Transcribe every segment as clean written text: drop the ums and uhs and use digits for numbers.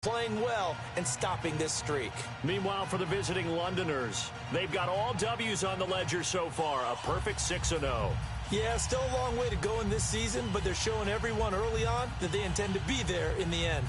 playing well and stopping this streak. Meanwhile, for the visiting Londoners, they've got all W's on the ledger so far, a perfect 6-0. Yeah, still a long way to go in this season, but they're showing everyone early on that they intend to be there in the end.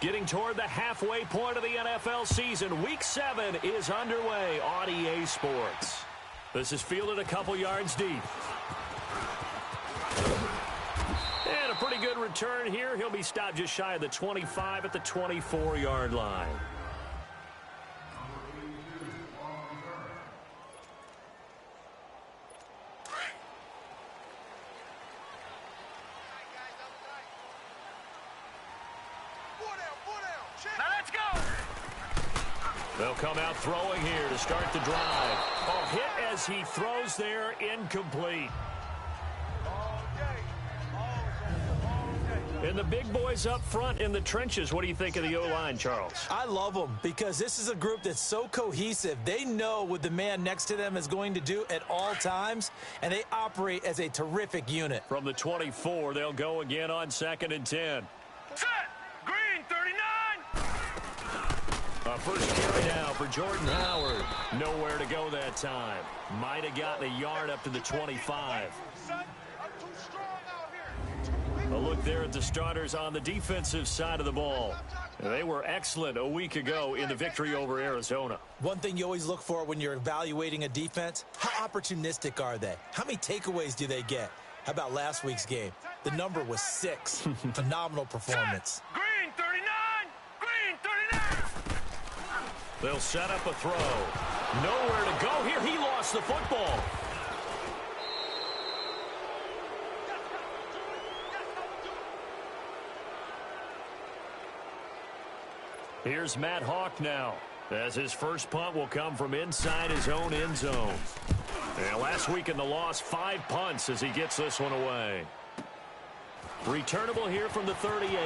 Getting toward the halfway point of the NFL season, Week 7 is underway on EA Sports. This is fielded a couple yards deep. And a pretty good return here. He'll be stopped just shy of the 25 at the 24-yard line. They'll come out throwing here to start the drive. Oh, hit as he throws there, incomplete. And the big boys up front in the trenches, what do you think of the O-line, Charles? I love them because this is a group that's so cohesive. They know what the man next to them is going to do at all times, and they operate as a terrific unit. From the 24, they'll go again on 2nd and 10. Set! Green, 39! First carry now for Jordan Howard. Nowhere to go that time. Might have gotten a yard up to the 25. A look there at the starters on the defensive side of the ball. They were excellent a week ago in the victory over Arizona. One thing you always look for when you're evaluating a defense, how opportunistic are they? How many takeaways do they get? How about last week's game? The number was 6. Phenomenal performance. Green, 39! Green, 39! They'll set up a throw. Nowhere to go here. He lost the football. Here's Matt Hawk now, as his first punt will come from inside his own end zone. And last week in the loss, 5 punts as he gets this one away. Returnable here from the 38.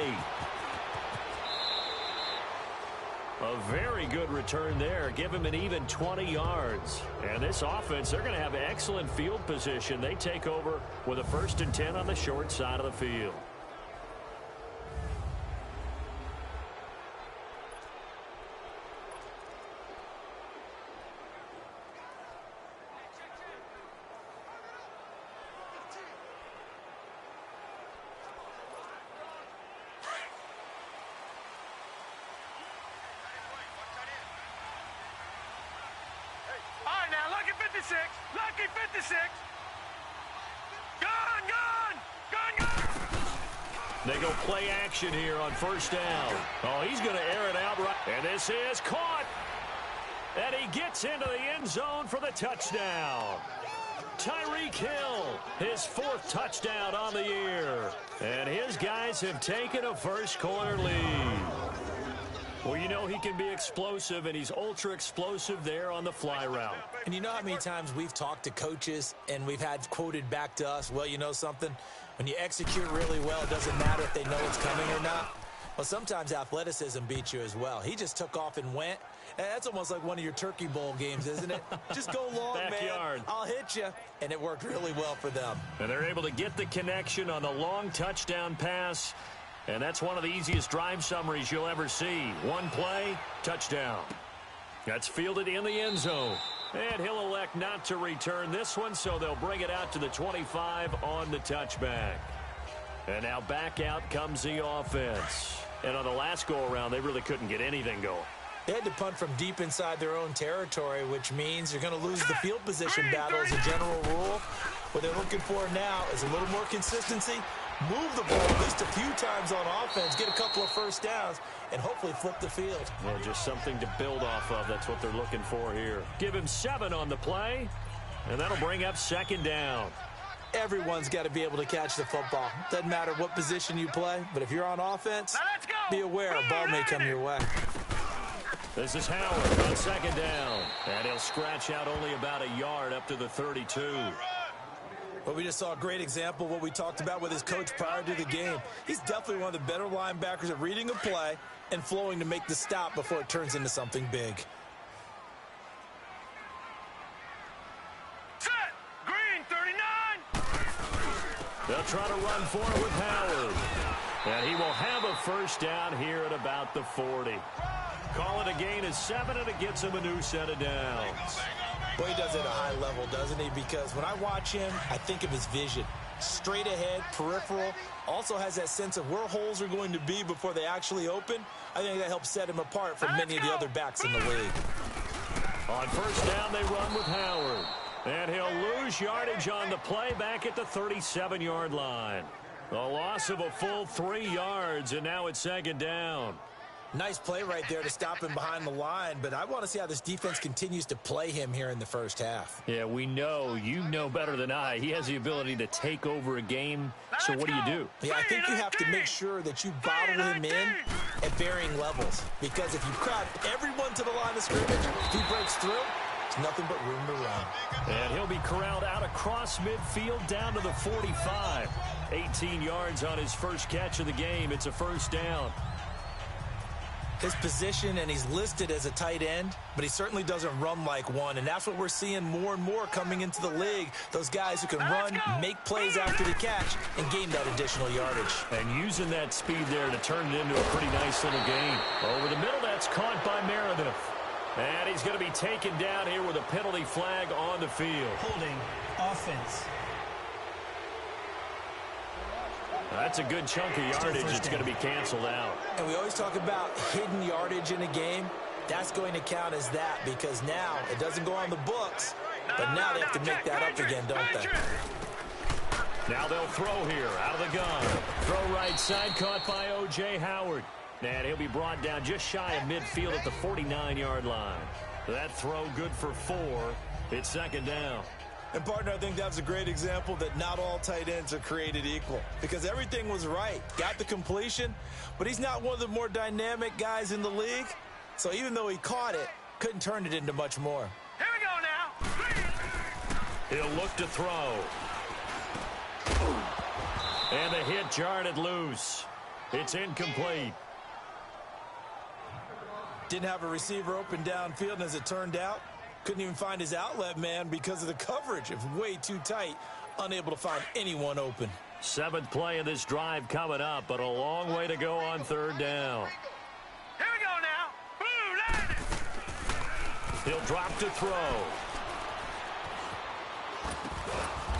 A very good return there. Give him an even 20 yards. And this offense, they're going to have excellent field position. They take over with a 1st and 10 on the short side of the field. Lucky 56. Gone. They go play action here on 1st down. Oh, he's going to air it out right. And this is caught. And he gets into the end zone for the touchdown. Tyreek Hill, his 4th touchdown on the year. And his guys have taken a first-quarter lead. Well, you know he can be explosive, and he's ultra-explosive there on the fly route. And you know how many times we've talked to coaches and we've had quoted back to us, well, you know something? When you execute really well, it doesn't matter if they know it's coming or not. Well, sometimes athleticism beats you as well. He just took off and went. And that's almost like one of your Turkey Bowl games, isn't it? Just go long, Backyard. Man. I'll hit you. And it worked really well for them. And they're able to get the connection on the long touchdown pass. And that's one of the easiest drive summaries you'll ever see. One play, touchdown. That's fielded in the end zone. And he'll elect not to return this one, so they'll bring it out to the 25 on the touchback. And now back out comes the offense. And on the last go-around, they really couldn't get anything going. They had to punt from deep inside their own territory, which means you're going to lose the field position battle as a general rule. What they're looking for now is a little more consistency. Move the ball just a few times on offense, get a couple of first downs, and hopefully flip the field. Well, just something to build off of. That's what they're looking for here. Give him 7 on the play, and that'll bring up 2nd down. Everyone's got to be able to catch the football. Doesn't matter what position you play, but if you're on offense, be aware a ball may come your way. This is Howard on 2nd down, and he'll scratch out only about a yard up to the 32. But we just saw a great example of what we talked about with his coach prior to the game. He's definitely one of the better linebackers at reading a play and flowing to make the stop before it turns into something big. Set. Green, 39. They'll try to run for it with Howard. And he will have a first down here at about the 40. Call it a gain of 7, and it gets him a new set of downs. Boy, he does it at a high level, doesn't he? Because when I watch him, I think of his vision. Straight ahead, peripheral, also has that sense of where holes are going to be before they actually open. I think that helps set him apart from many of the other backs in the league. On first down, they run with Howard. And he'll lose yardage on the play back at the 37-yard line. A loss of a full 3 yards, and now it's second down. Nice play right there to stop him behind the line, but I want to see how this defense continues to play him here in the first half. Yeah, we know. You know better than I. He has the ability to take over a game, so what do? Yeah, I think you have to make sure that you bottle him in at varying levels, because if you crowd everyone to the line of scrimmage, if he breaks through, there's nothing but room to run. And he'll be corralled out across midfield down to the 45. 18 yards on his first catch of the game. It's a first down. His position, and he's listed as a tight end, but he certainly doesn't run like one, and that's what we're seeing more and more coming into the league. Those guys who can run, make plays after the catch, and gain that additional yardage. And using that speed there to turn it into a pretty nice little gain. Over the middle, that's caught by Meredith. And he's going to be taken down here with a penalty flag on the field. Holding offense. That's a good chunk of yardage. It's going to be canceled out. And we always talk about hidden yardage in a game. That's going to count as that, because now it doesn't go on the books, but now they have to make that up again, don't they? Now they'll throw here out of the gun. Throw right side, caught by O.J. Howard. And he'll be brought down just shy of midfield at the 49-yard line. That throw good for 4. It's second down. And, partner, I think that's a great example that not all tight ends are created equal, because everything was right. Got the completion, but he's not one of the more dynamic guys in the league. So even though he caught it, couldn't turn it into much more. Here we go now. He'll look to throw. And the hit jarred it loose. It's incomplete. Didn't have a receiver open downfield, and as it turned out, couldn't even find his outlet man because of the coverage. It was way too tight, unable to find anyone open. 7th play of this drive coming up, but a long way to go on third down. Here we go now. Blue, land it. He'll drop to throw.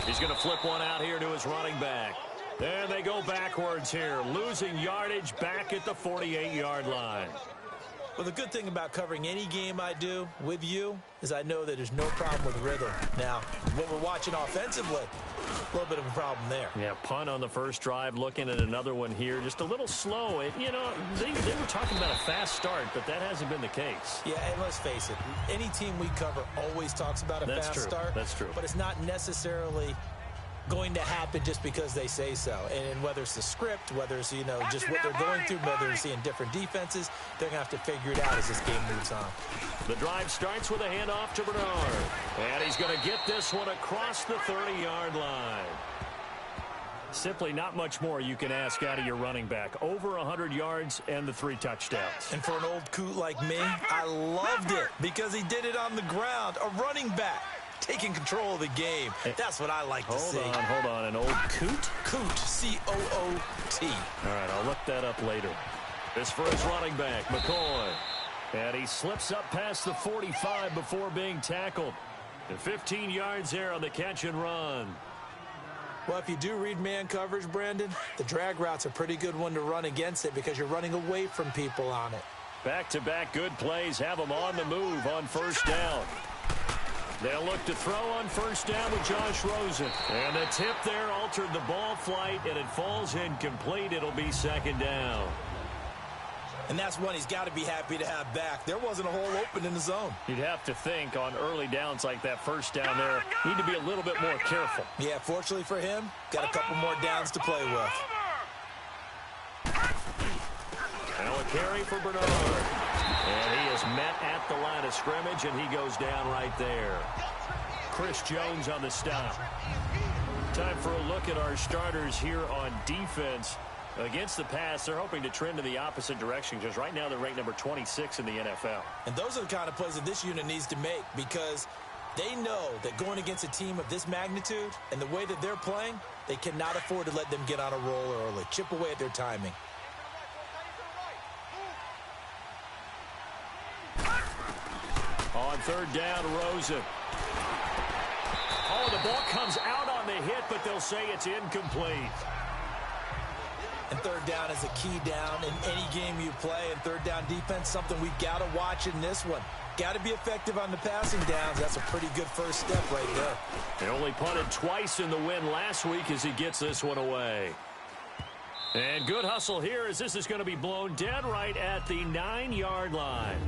He's going to flip one out here to his running back. And they go backwards here, losing yardage back at the 48-yard line. Well, the good thing about covering any game I do with you is I know that there's no problem with rhythm. Now, what we're watching offensively, a little bit of a problem there. Yeah, punt on the first drive, looking at another one here. Just a little slow. You know, they were talking about a fast start, but that hasn't been the case. Yeah, and let's face it, any team we cover always talks about a fast start. That's true. But it's not necessarily going to happen just because they say so. And whether it's the script, whether it's, you know, just what they're going through, whether they're seeing different defenses, they're going to have to figure it out as this game moves on. The drive starts with a handoff to Bernard. And he's going to get this one across the 30-yard line. Simply not much more you can ask out of your running back. Over 100 yards and the 3 touchdowns. And for an old coot like me, I loved it because he did it on the ground. A running back taking control of the game. That's what I like to see. Hold on. An old coot? Coot, C-O-O-T. All right, I'll look that up later. This for his running back, McCoy. And he slips up past the 45 before being tackled. And 15 yards there on the catch and run. Well, if you do read man coverage, Brandon, the drag route's a pretty good one to run against it because you're running away from people on it. Back-to-back good plays have them on the move on first down. They'll look to throw on first down with Josh Rosen. And the tip there altered the ball flight, and it falls incomplete. It'll be second down. And that's one he's got to be happy to have back. There wasn't a hole open in the zone. You'd have to think on early downs like that first down there, need to be a little bit more careful. Yeah, fortunately for him, got a couple more downs to play with. Now a carry for Bernard. And he is met at the line of scrimmage, and he goes down right there. Chris Jones on the stop. Time for a look at our starters here on defense. Against the pass, they're hoping to trend in the opposite direction because right now they're ranked number 26 in the NFL. And those are the kind of plays that this unit needs to make because they know that going against a team of this magnitude and the way that they're playing, they cannot afford to let them get on a roll early. Chip away at their timing. On third down, Rosen. Oh, the ball comes out on the hit, but they'll say it's incomplete. And third down is a key down in any game you play. And third down defense, something we've got to watch in this one. Got to be effective on the passing downs. That's a pretty good first step right there. They only punted twice in the win last week as he gets this one away. And good hustle here as this is going to be blown dead right at the 9-yard line.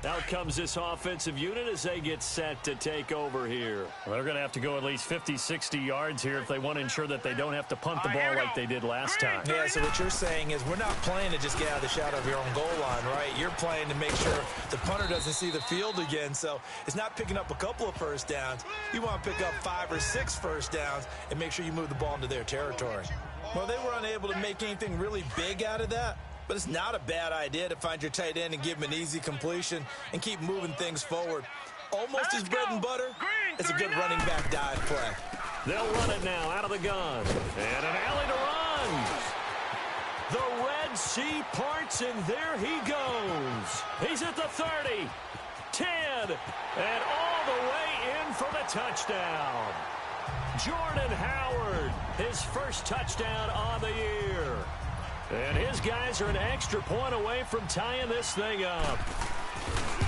Out comes this offensive unit as they get set to take over here. Well, they're going to have to go at least 50, 60 yards here if they want to ensure that they don't have to punt the ball like they did last time. Yeah, so what you're saying is we're not playing to just get out of the shadow of your own goal line, right? You're playing to make sure the punter doesn't see the field again. So it's not picking up a couple of first downs. You want to pick up 5 or 6 first downs and make sure you move the ball into their territory. Well, they were unable to make anything really big out of that. But it's not a bad idea to find your tight end and give him an easy completion and keep moving things forward. Almost his bread and butter. It's a good running back dive play. They'll run it now out of the gun. And an alley to run. The Red Sea parts, and there he goes. He's at the 30, 10, and all the way in for the touchdown. Jordan Howard, his first touchdown on the year. And his guys are an extra point away from tying this thing up.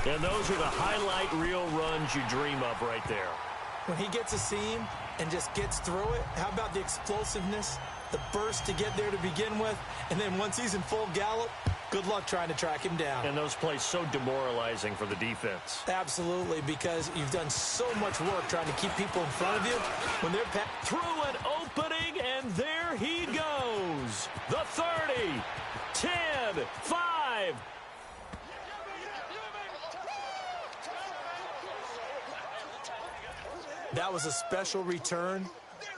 And those are the highlight reel runs you dream of right there. When he gets a seam and just gets through it, how about the explosiveness, the burst to get there to begin with, and then once he's in full gallop, good luck trying to track him down. And those plays so demoralizing for the defense. Absolutely, because you've done so much work trying to keep people in front of you. When they're through an opening, and there he goes. The 30, 10, 5. That was a special return,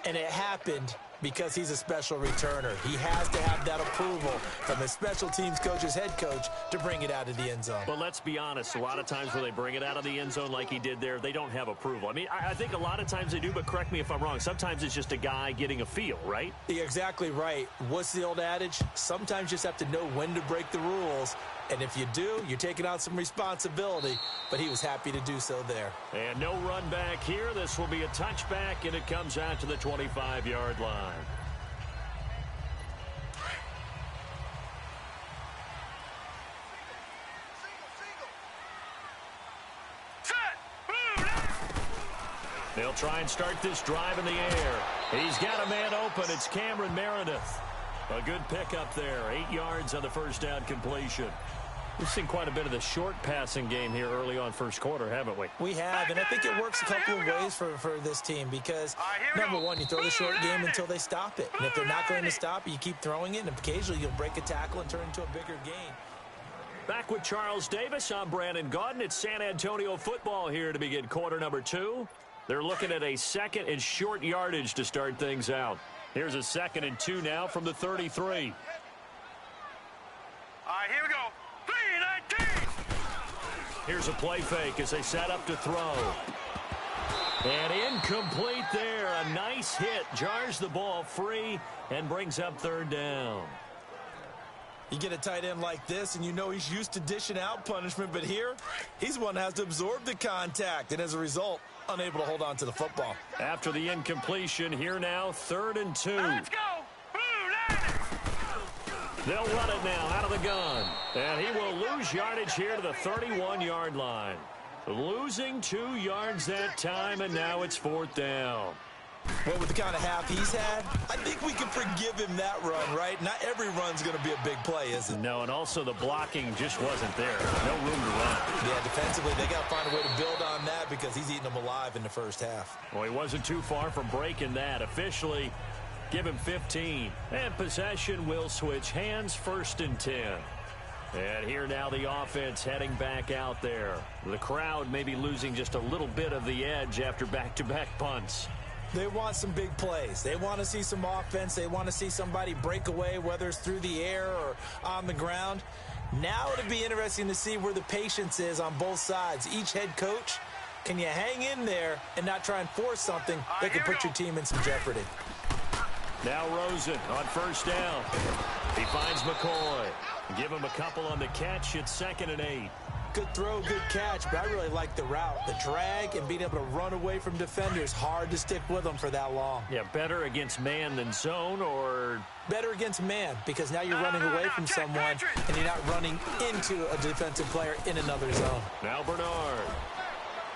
and it happened because he's a special returner. He has to have that approval from the special teams coach's head coach to bring it out of the end zone. But let's be honest, a lot of times when they bring it out of the end zone like he did there, they don't have approval. I mean, I think a lot of times they do, but correct me if I'm wrong. Sometimes it's just a guy getting a feel, right? You're exactly right. What's the old adage? Sometimes you just have to know when to break the rules. And if you do, you're taking out some responsibility. But he was happy to do so there. And no run back here. This will be a touchback, and it comes out to the 25-yard line. They'll try and start this drive in the air. He's got a man open. It's Cameron Meredith. A good pickup there. 8 yards on the first down completion. We've seen quite a bit of the short passing game here early on first quarter, haven't we? We have, and I think it works a couple of ways for this team because, number one, you throw the short game until they stop it. And if they're not going to stop it, you keep throwing it, and occasionally you'll break a tackle and turn into a bigger gain. Back with Charles Davis, I'm Brandon Gaudin. It's San Antonio football here to begin quarter number 2. They're looking at a second and short yardage to start things out. Here's a 2nd and 2 now from the 33. All right, here we go. 3-19. Here's a play fake as they set up to throw. And incomplete there. A nice hit. Jars the ball free and brings up 3rd down. You get a tight end like this, and you know he's used to dishing out punishment, but here, he's one that has to absorb the contact, and as a result, unable to hold on to the football. After the incompletion, here now, 3rd and 2. Let's go. They'll run it now out of the gun. And he will lose yardage here to the 31-yard line. Losing 2 yards that time, and now it's 4th down. Well, with the kind of half he's had, I think we can forgive him that run, right? Not every run's going to be a big play, is it? No, and also the blocking just wasn't there. No room to run. Yeah, defensively, they got to find a way to build on that because he's eating them alive in the first half. Well, he wasn't too far from breaking that. Officially, give him 15. And possession will switch hands, 1st and 10. And here now the offense heading back out there. The crowd may be losing just a little bit of the edge after back-to-back punts. They want some big plays. They want to see some offense. They want to see somebody break away, whether it's through the air or on the ground. Now it'll be interesting to see where the patience is on both sides. Each head coach, can you hang in there and not try and force something that could put your team in some jeopardy? Now Rosen on first down. He finds McCoy. Give him a couple on the catch. It's 2nd and 8. Good throw, good catch, but I really like the route. The drag and being able to run away from defenders. Hard to stick with them for that long. Yeah, better against man than zone, or better against man, because now you're running away from someone and you're not running into a defensive player in another zone. Now Bernard.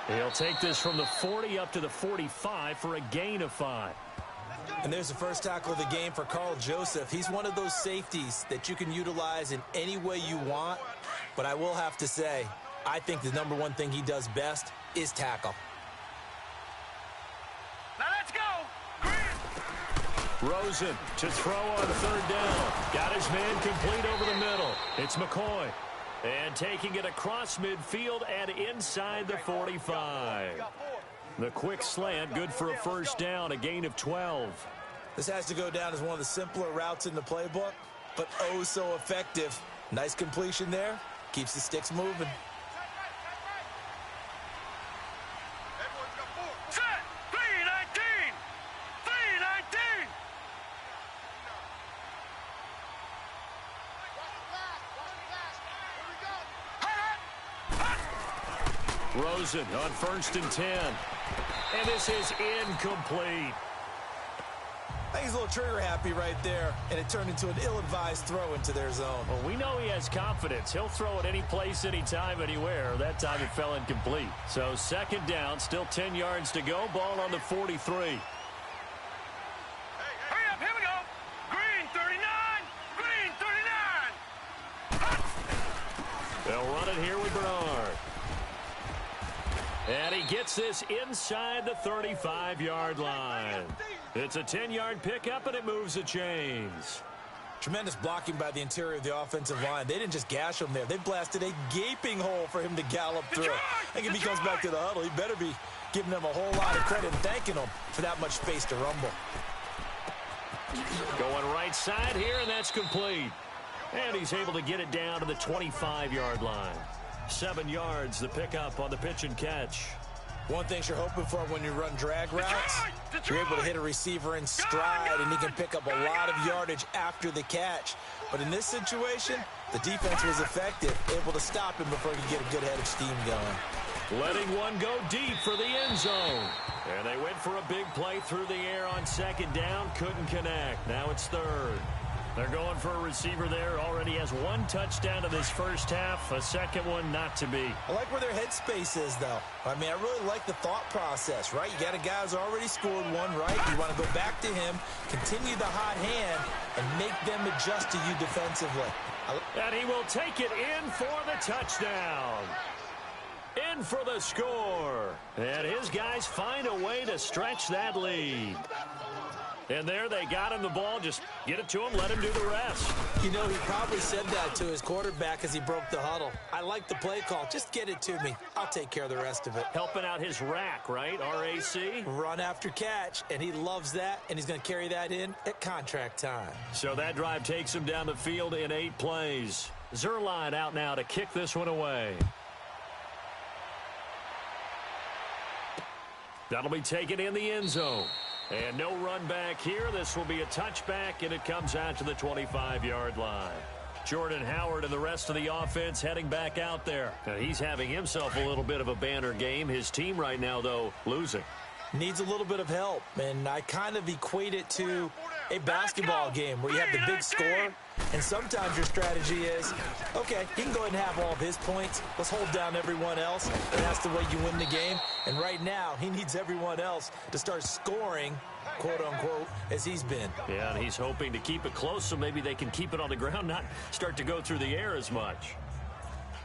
He'll take this from the 40 up to the 45 for a gain of 5. And there's the first tackle of the game for Carl Joseph. He's one of those safeties that you can utilize in any way you want. But I will have to say, I think the number one thing he does best is tackle. Now let's go. Rosen to throw on 3rd down. Got his man complete over the middle. It's McCoy. And taking it across midfield and inside the 45. The quick slant, good for a first down, a gain of 12. This has to go down as one of the simpler routes in the playbook, but oh so effective. Nice completion there. Keeps the sticks moving. Set. 319. 319. Rosen on 1st and 10. And this is incomplete. I think he's a little trigger happy right there, and it turned into an ill-advised throw into their zone. Well, we know he has confidence. He'll throw it any place, anytime, anywhere. That time it fell incomplete. So 2nd down, still 10 yards to go. Ball on the 43. Hurry up, here we go. Green 39. Green 39. They'll run it here with Bernard. And he gets this inside the 35-yard line. It's a 10-yard pickup, and it moves the chains. Tremendous blocking by the interior of the offensive line. They didn't just gash him there. They blasted a gaping hole for him to gallop through. I think if he comes back to the huddle, he better be giving them a whole lot of credit and thanking them for that much space to rumble. Going right side here, and that's complete. And he's able to get it down to the 25-yard line. 7 yards, the pickup on the pitch and catch. One thing you're hoping for when you run drag routes, you're able to hit a receiver in stride, and he can pick up a lot of yardage after the catch. But in this situation, the defense was effective, able to stop him before he could get a good head of steam going. Letting one go deep for the end zone. And they went for a big play through the air on 2nd down, couldn't connect. Now it's 3rd. They're going for a receiver there. Already has 1 touchdown in this first half. A second one not to be. I like where their headspace is, though. I mean, I really like the thought process, right? You got a guy who's already scored one, right? You want to go back to him, continue the hot hand, and make them adjust to you defensively. And he will take it in for the touchdown. In for the score. And his guys find a way to stretch that lead. And there they got him the ball. Just get it to him, let him do the rest. You know, he probably said that to his quarterback as he broke the huddle. I like the play call. Just get it to me. I'll take care of the rest of it. Helping out his rack, right? RAC? Run after catch, and he loves that, and he's going to carry that in at contract time. So that drive takes him down the field in 8 plays. Zerline out now to kick this one away. That'll be taken in the end zone. And no run back here. This will be a touchback, and it comes out to the 25-yard line. Jordan Howard and the rest of the offense heading back out there. Now, he's having himself a little bit of a banner game. His team right now, though, losing. Needs a little bit of help, and I kind of equate it to a basketball game where you have the big score, and sometimes your strategy is, okay, he can go ahead and have all of his points. Let's hold down everyone else, and that's the way you win the game. And right now, he needs everyone else to start scoring, quote-unquote, as he's been. Yeah, and he's hoping to keep it close so maybe they can keep it on the ground, not start to go through the air as much.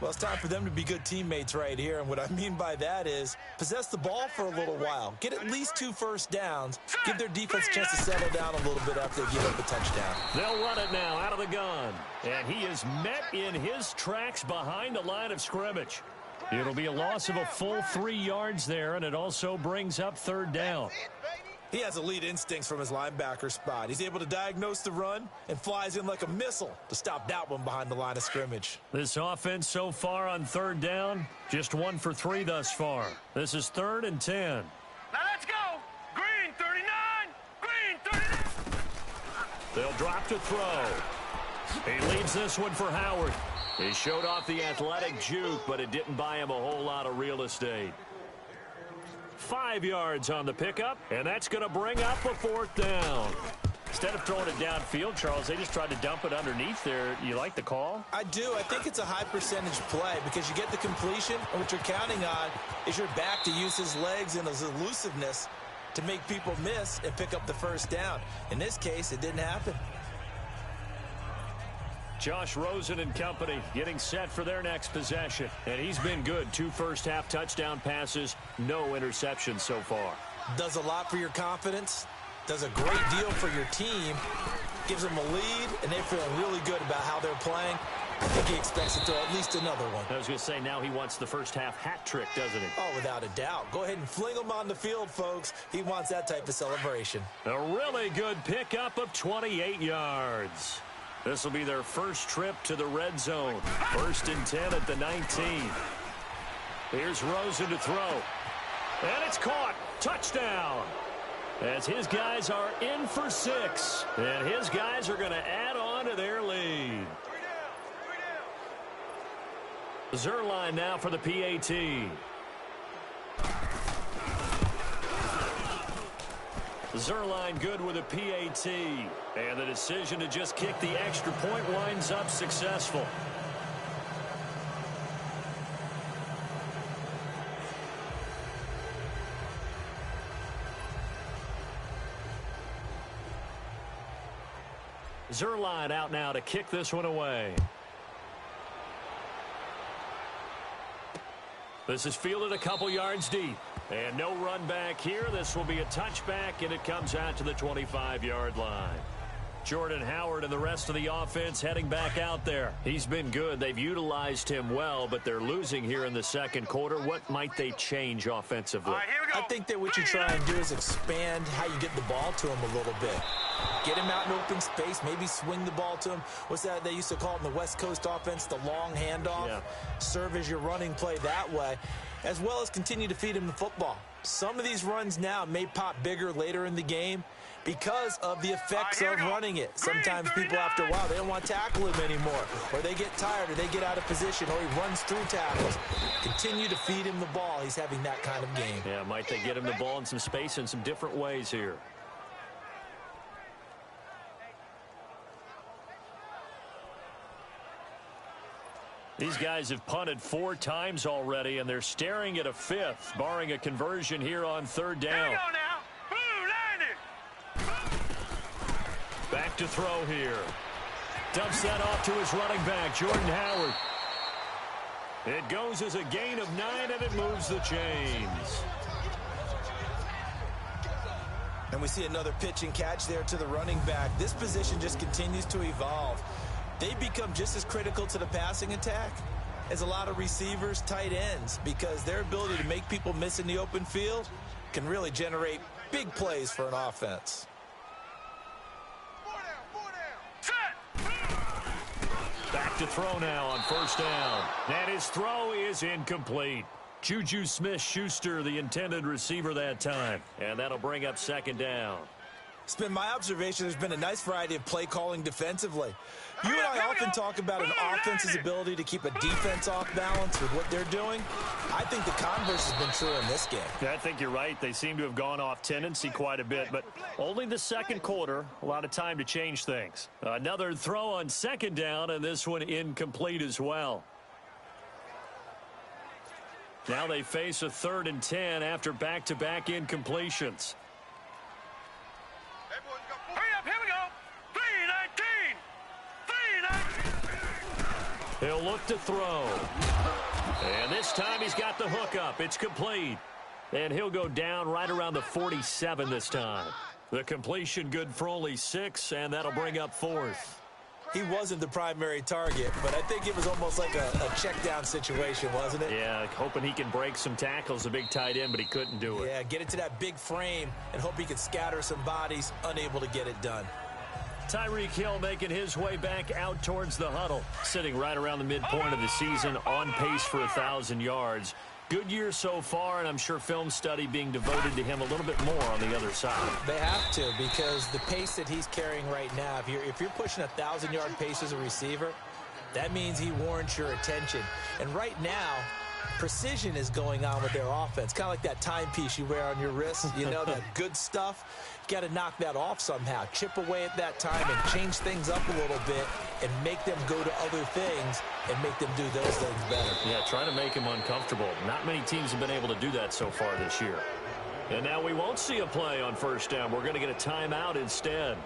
Well, it's time for them to be good teammates right here, and what I mean by that is possess the ball for a little while. Get at least 2 first downs. Give their defense a chance to settle down a little bit after they give up a touchdown. They'll run it now out of the gun. And he is met in his tracks behind the line of scrimmage. It'll be a loss of a full 3 yards there, and it also brings up 3rd down. He has elite instincts from his linebacker spot. He's able to diagnose the run and flies in like a missile to stop that one behind the line of scrimmage. This offense so far on 3rd down, just 1 for 3 thus far. This is 3rd and 10. Now let's go. Green 39. Green 39. They'll drop to throw. He leads this one for Howard. He showed off the athletic juke, but it didn't buy him a whole lot of real estate. 5 yards on the pickup, and that's going to bring up a 4th down. Instead of throwing it downfield, Charles, they just tried to dump it underneath there. You like the call? I do. I think it's a high percentage play because you get the completion, and what you're counting on is your back to use his legs and his elusiveness to make people miss and pick up the 1st down. In this case, it didn't happen. Josh Rosen and company getting set for their next possession. And he's been good. 2 first-half touchdown passes, no interceptions so far. Does a lot for your confidence. Does a great deal for your team. Gives them a lead, and they're feeling really good about how they're playing. I think he expects to throw at least another one. I was going to say, now he wants the first-half hat trick, doesn't he? Oh, without a doubt. Go ahead and fling him on the field, folks. He wants that type of celebration. A really good pickup of 28 yards. This will be their first trip to the red zone. 1st and 10 at the 19. Here's Rosen to throw. And it's caught. Touchdown. As his guys are in for 6. And his guys are going to add on to their lead. Zerline now for the PAT. Zerline good with a PAT. And the decision to just kick the extra point winds up successful. Zerline out now to kick this one away. This is fielded a couple yards deep. And no run back here. This will be a touchback, and it comes out to the 25-yard line. Jordan Howard and the rest of the offense heading back out there. He's been good. They've utilized him well, but they're losing here in the 2nd quarter. What might they change offensively? All right, here we go. I think that what you try and do is expand how you get the ball to him a little bit. Get him out in open space, maybe swing the ball to him. What's that they used to call it in the West Coast offense, the long handoff? Yeah. Serve as your running play that way, as well as continue to feed him the football. Some of these runs now may pop bigger later in the game because of the effects of running it. Sometimes people, after a while, they don't want to tackle him anymore, or they get tired, or they get out of position, or he runs through tackles. Continue to feed him the ball. He's having that kind of game. Yeah, might they get him the ball in some space in some different ways here? These guys have punted 4 times already, and they're staring at a 5th, barring a conversion here on 3rd down. Here we go now. Boom, landed. Back to throw here. Dumps that off to his running back, Jordan Howard. It goes as a gain of 9, and it moves the chains. And we see another pitch and catch there to the running back. This position just continues to evolve. They become just as critical to the passing attack as a lot of receivers, tight ends, because their ability to make people miss in the open field can really generate big plays for an offense. Back to throw now on 1st down. And his throw is incomplete. Juju Smith-Schuster, the intended receiver that time. And that'll bring up 2nd down. It's been my observation there's been a nice variety of play calling defensively. You and I often talk about an offense's ability to keep a defense off balance with what they're doing. I think the converse has been true in this game. Yeah, I think you're right. They seem to have gone off tendency quite a bit, but only the 2nd quarter, a lot of time to change things. Another throw on 2nd down, and this one incomplete as well. Now they face a 3rd and 10 after back-to-back incompletions. Hurry up, here we go. 319. 319. He'll look to throw. And this time he's got the hook up. It's complete. And he'll go down right around the 47 this time. The completion good for only 6, and that'll bring up 4th. He wasn't the primary target, but I think it was almost like a check-down situation, wasn't it? Yeah, hoping he can break some tackles, a big tight end, but he couldn't do it. Yeah, get it to that big frame and hope he can scatter some bodies, unable to get it done. Tyreek Hill making his way back out towards the huddle, sitting right around the midpoint of the season, on pace for 1,000 yards. Good year so far, and I'm sure film study being devoted to him a little bit more on the other side. They have to, because the pace that he's carrying right now, if you're pushing 1,000-yard pace as a receiver, that means he warrants your attention. And right now, precision is going on with their offense. Kind of like that timepiece you wear on your wrist, you know, that good stuff. You got to knock that off somehow. Chip away at that time and change things up a little bit and make them go to other things and make them do those things better. Yeah, trying to make him uncomfortable. Not many teams have been able to do that so far this year. And now we won't see a play on first down. We're going to get a timeout instead,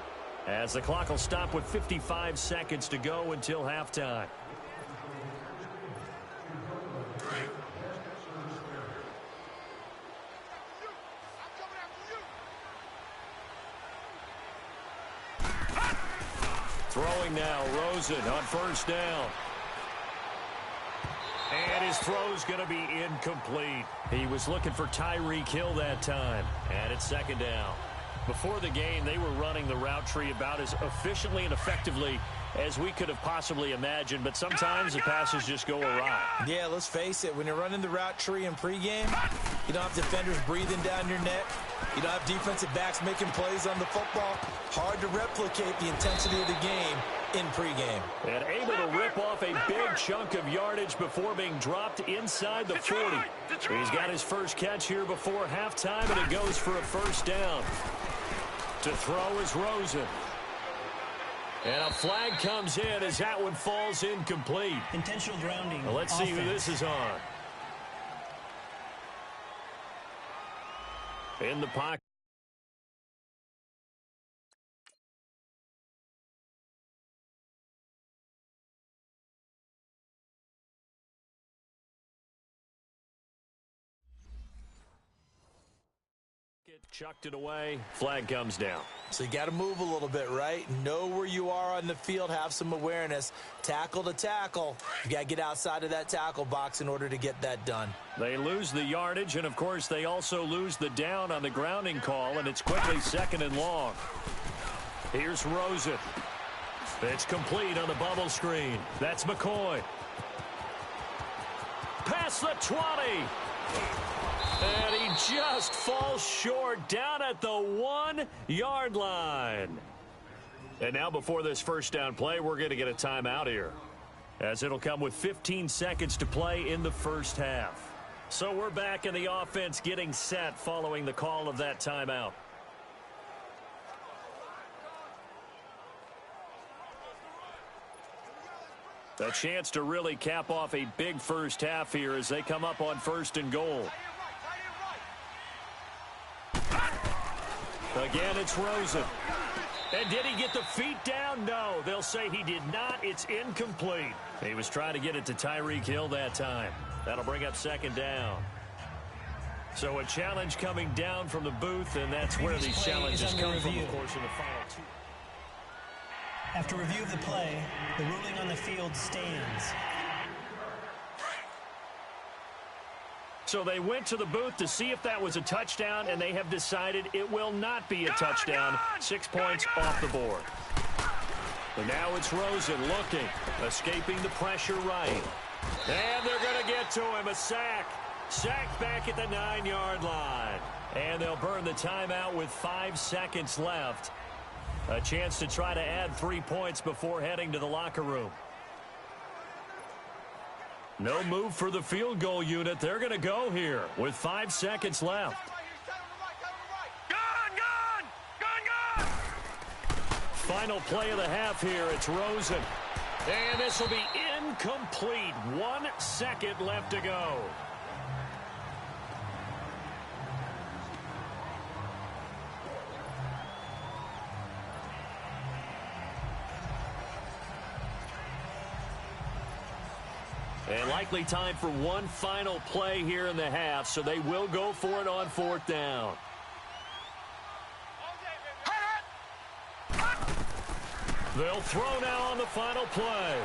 as the clock will stop with 55 seconds to go until halftime. Throwing now, Rosen on first down. And his throw's going to be incomplete. He was looking for Tyreek Hill that time. And it's second down. Before the game, they were running the route tree about as efficiently and effectively as we could have possibly imagined, but sometimes the passes just go awry. Yeah, let's face it. When you're running the route tree in pregame, you don't have defenders breathing down your neck. You don't have defensive backs making plays on the football. Hard to replicate the intensity of the game in pregame. And able to rip off a big chunk of yardage before being dropped inside the 40. He's got his first catch here before halftime, and it goes for a first down. To throw is Rosen. And a flag comes in as that one falls incomplete. Intentional grounding. Well, let's see who this is on. In the pocket. Chucked it away. Flag comes down. So you got to move a little bit, right? Know where you are on the field. Have some awareness. Tackle to tackle. You got to get outside of that tackle box in order to get that done. They lose the yardage, and, of course, they also lose the down on the grounding call, and it's quickly second and long. Here's Rosen. It's complete on the bubble screen. That's McCoy. Past the 20. And he just falls short down at the 1-yard line. And now before this first down play, we're going to get a timeout here, as it'll come with 15 seconds to play in the first half. So we're back in the offense getting set following the call of that timeout. A chance to really cap off a big first half here as they come up on first and goal. Again, it's Rosen. And did he get the feet down? No, they'll say he did not. It's incomplete. He was trying to get it to Tyreek Hill that time. That'll bring up second down. So a challenge coming down from the booth, and that's where these challenges come from, of course, in the final two. After review of the play, the ruling on the field stands. So they went to the booth to see if that was a touchdown, and they have decided it will not be a touchdown. 6 points off the board. But now it's Rosen looking, escaping the pressure right. And they're going to get to him, a sack. Sack back at the 9-yard line. And they'll burn the timeout with 5 seconds left. A chance to try to add 3 points before heading to the locker room. No move for the field goal unit. They're going to go here with 5 seconds left. Gun! Final play of the half here. It's Rosen. And this will be incomplete. 1 second left to go. And likely time for one final play here in the half, so they will go for it on 4th down. They'll throw now on the final play.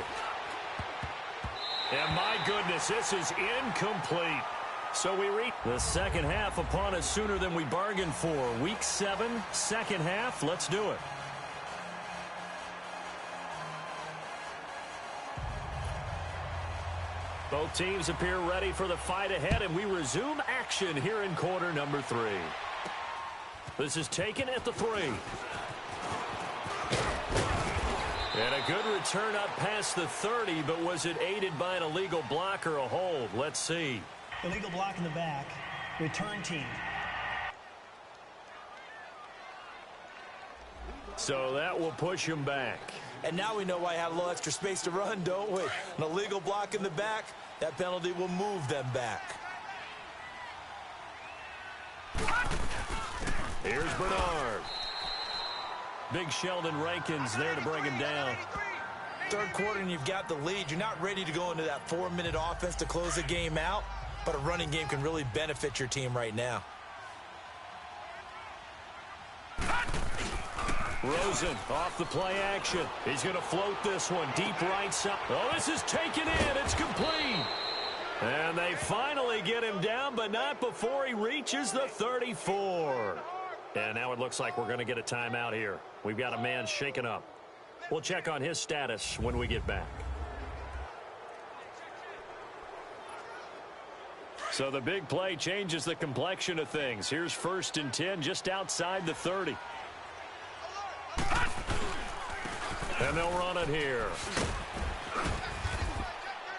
And my goodness, this is incomplete. So we reach the second half upon us sooner than we bargained for. Week 7, second half. Let's do it. Both teams appear ready for the fight ahead, and we resume action here in quarter number 3. This is taken at the 3. And a good return up past the 30, but was it aided by an illegal block or a hold? Let's see. Illegal block in the back. Return team. So that will push him back. And now we know why he had a little extra space to run, don't we? An illegal block in the back, that penalty will move them back. Here's Bernard. Big Sheldon Rankins there to bring him down. Third quarter and you've got the lead. You're not ready to go into that 4-minute offense to close the game out, but a running game can really benefit your team right now. Rosen off the play action. He's going to float this one deep right side. Oh, this is taken in. It's complete. And they finally get him down, but not before he reaches the 34. And now it looks like we're going to get a timeout here. We've got a man shaken up. We'll check on his status when we get back. So the big play changes the complexion of things. Here's 1st and 10 just outside the 30. And they'll run it here.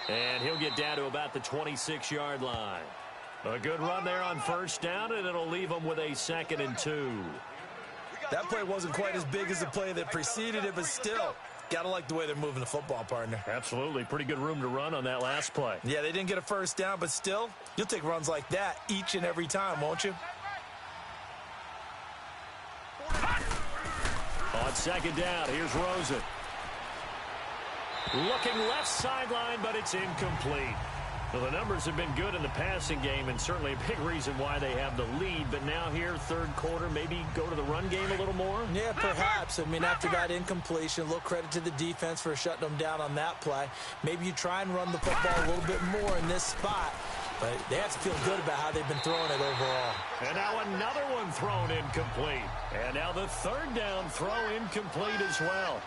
And he'll get down to about the 26-yard line. A good run there on 1st down, and it'll leave them with a 2nd and 2. That play wasn't quite as big as the play that preceded it, but still, got to like the way they're moving the football, partner. Absolutely. Pretty good room to run on that last play. Yeah, they didn't get a 1st down, but still, you'll take runs like that each and every time, won't you? On 2nd down, here's Rosen. Looking left sideline, but it's incomplete. Well, the numbers have been good in the passing game, and certainly a big reason why they have the lead. But now here, 3rd quarter, maybe go to the run game a little more? Yeah, perhaps. I mean, after that incompletion, a little credit to the defense for shutting them down on that play. Maybe you try and run the football a little bit more in this spot. But they have to feel good about how they've been throwing it overall. And now another one thrown incomplete. And now the 3rd down throw incomplete as well.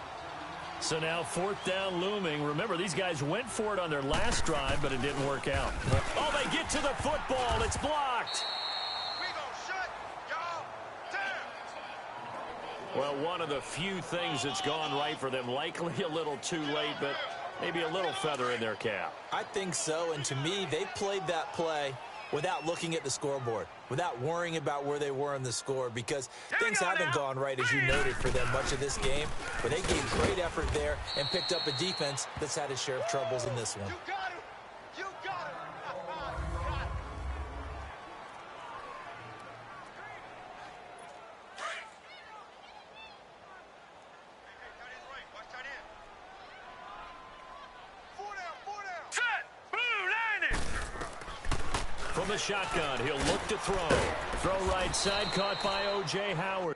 So now 4th down looming. Remember, these guys went for it on their last drive, but it didn't work out. Oh, they get to the football. It's blocked. We gonna shut y'all down. Well, one of the few things that's gone right for them. Likely a little too late, but maybe a little feather in their cap. I think so, and to me, they played that play without looking at the scoreboard, without worrying about where they were in the score, because things haven't gone right, as you noted, for them much of this game. But they gave great effort there and picked up a defense that's had its share of troubles in this one. You got him. You got him. Set. Blue landing. From the shotgun, he'll look to throw. Throw right side, caught by O.J. Howard.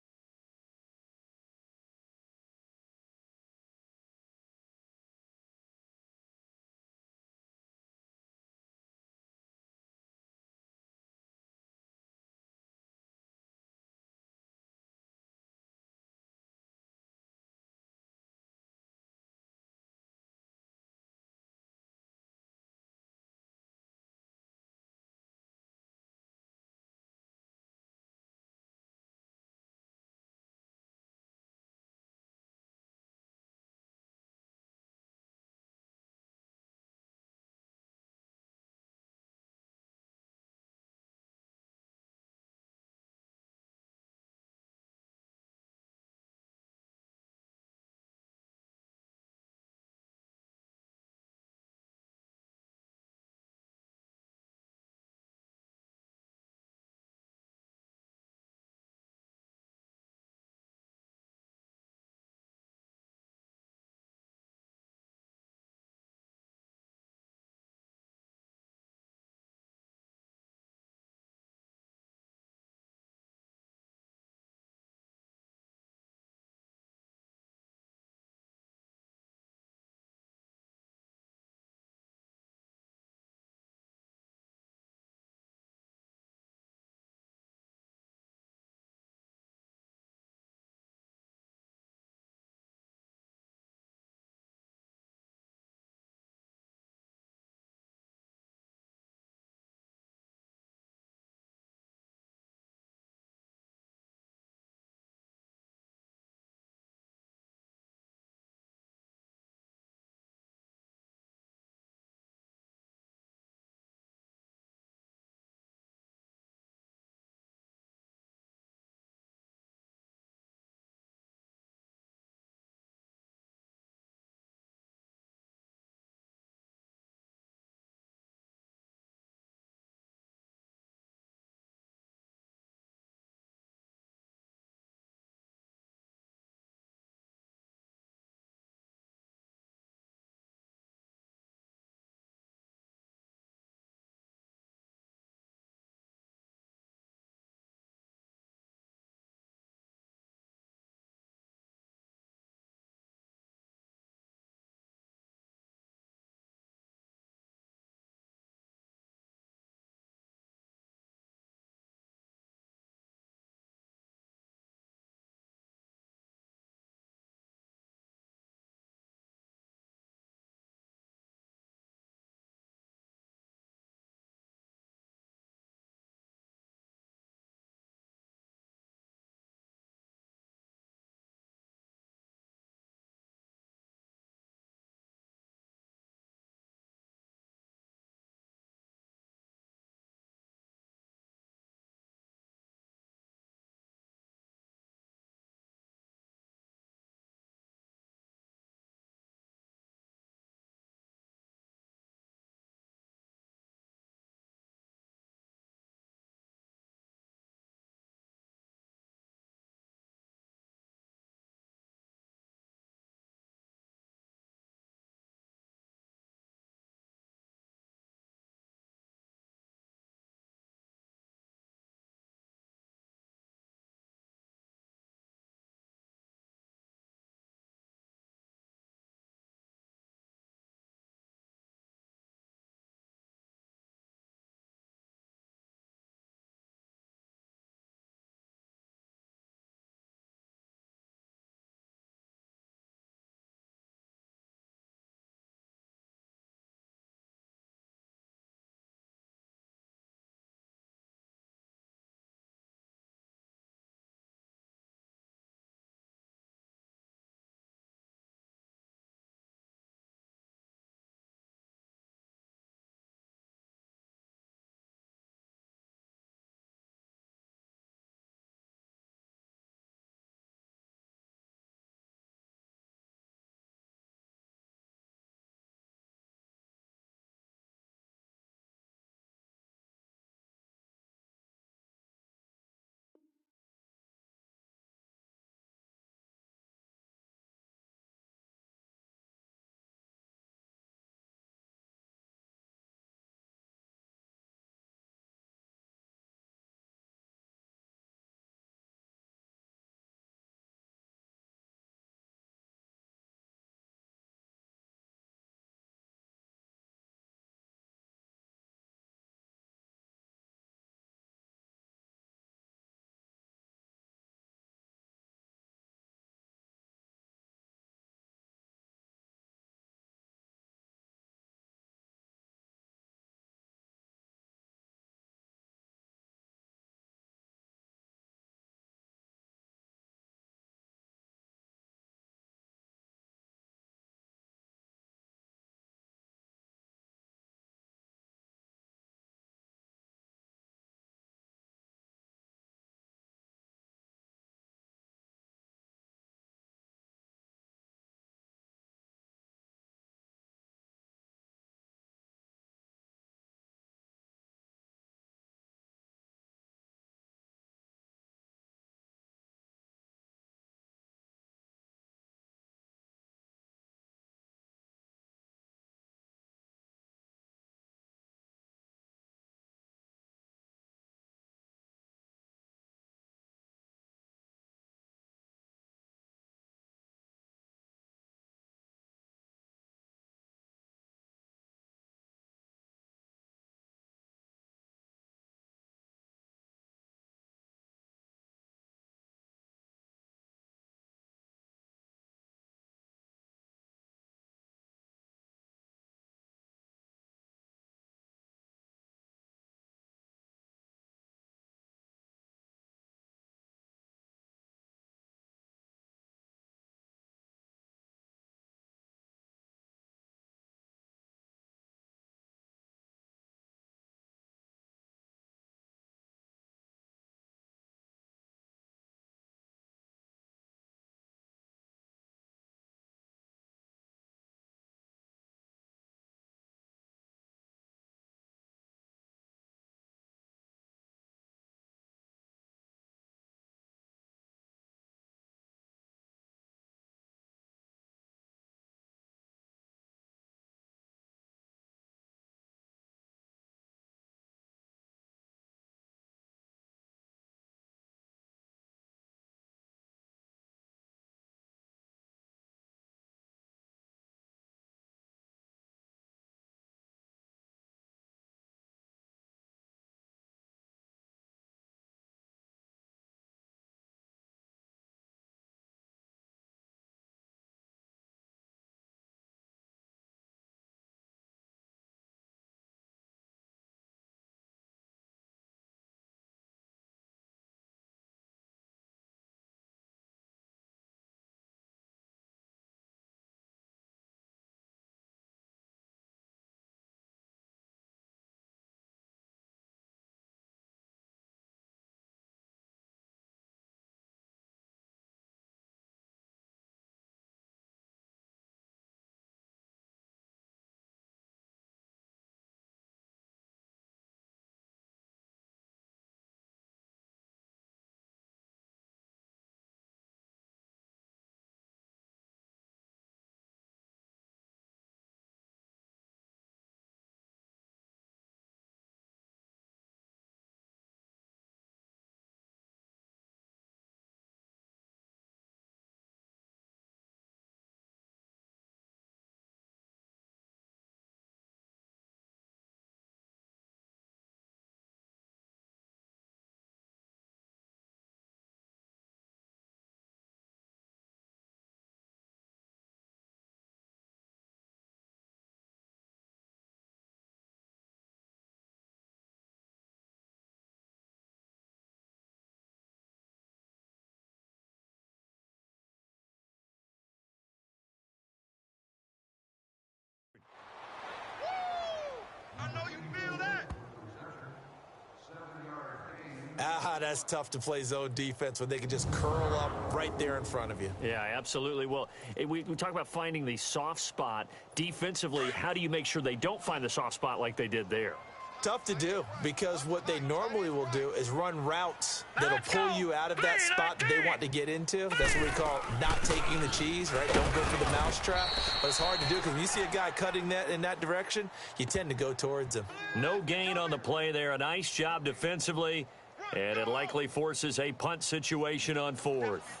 That's tough to play zone defense when they can just curl up right there in front of you. Yeah, absolutely. Well, we talk about finding the soft spot. Defensively, how do you make sure they don't find the soft spot like they did there? Tough to do, because what they normally will do is run routes that'll pull you out of that spot that they want to get into. That's what we call not taking the cheese, right? Don't go for the mousetrap. But it's hard to do because when you see a guy cutting that in that direction, you tend to go towards him. No gain on the play there. A nice job defensively, and it likely forces a punt situation on fourth.